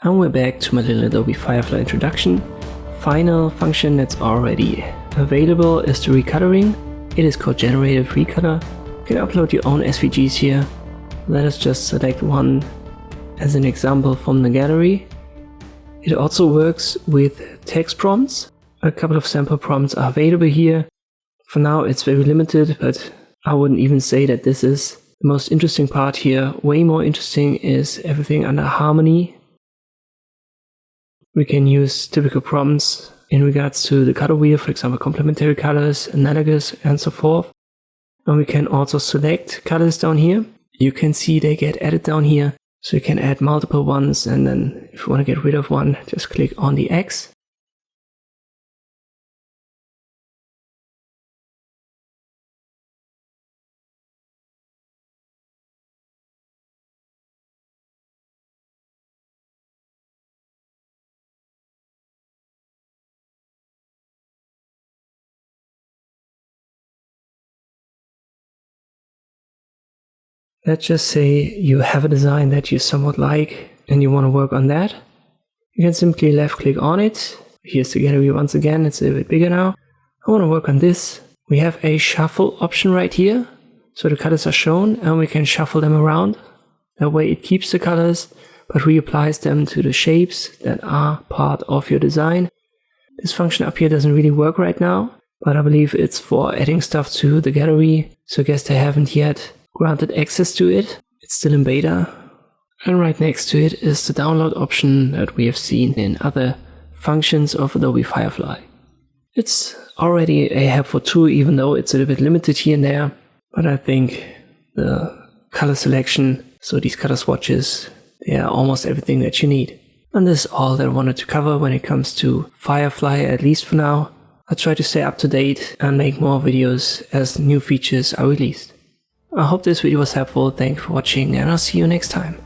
And we're back to my little Adobe Firefly introduction. Final function that's already available is the recoloring. It is called Generative Recolor. You can upload your own SVGs here. Let us just select one as an example from the gallery. It also works with text prompts. A couple of sample prompts are available here. For now it's very limited, but I wouldn't even say that this is the most interesting part here. Way more interesting is everything under harmony. We can use typical prompts in regards to the color wheel, for example complementary colors, analogous, and so forth. And we can also select colors down here. You can see they get added down here. So you can add multiple ones, and then if you want to get rid of one, just click on the X. Let's just say you have a design that you somewhat like and you want to work on that. You can simply left click on it. Here's the gallery once again, it's a little bit bigger now. I want to work on this. We have a shuffle option right here. So the colors are shown and we can shuffle them around. That way it keeps the colors but reapplies them to the shapes that are part of your design. This function up here doesn't really work right now, but I believe it's for adding stuff to the gallery. So I guess they haven't yet granted access to it. It's still in beta. And right next to it is the download option that we have seen in other functions of Adobe Firefly. It's already a helpful tool, even though it's a little bit limited here and there. But I think the color selection, so these color swatches, they are almost everything that you need. And this is all that I wanted to cover when it comes to Firefly, at least for now. I'll try to stay up to date and make more videos as new features are released. I hope this video was helpful. Thank you for watching and I'll see you next time.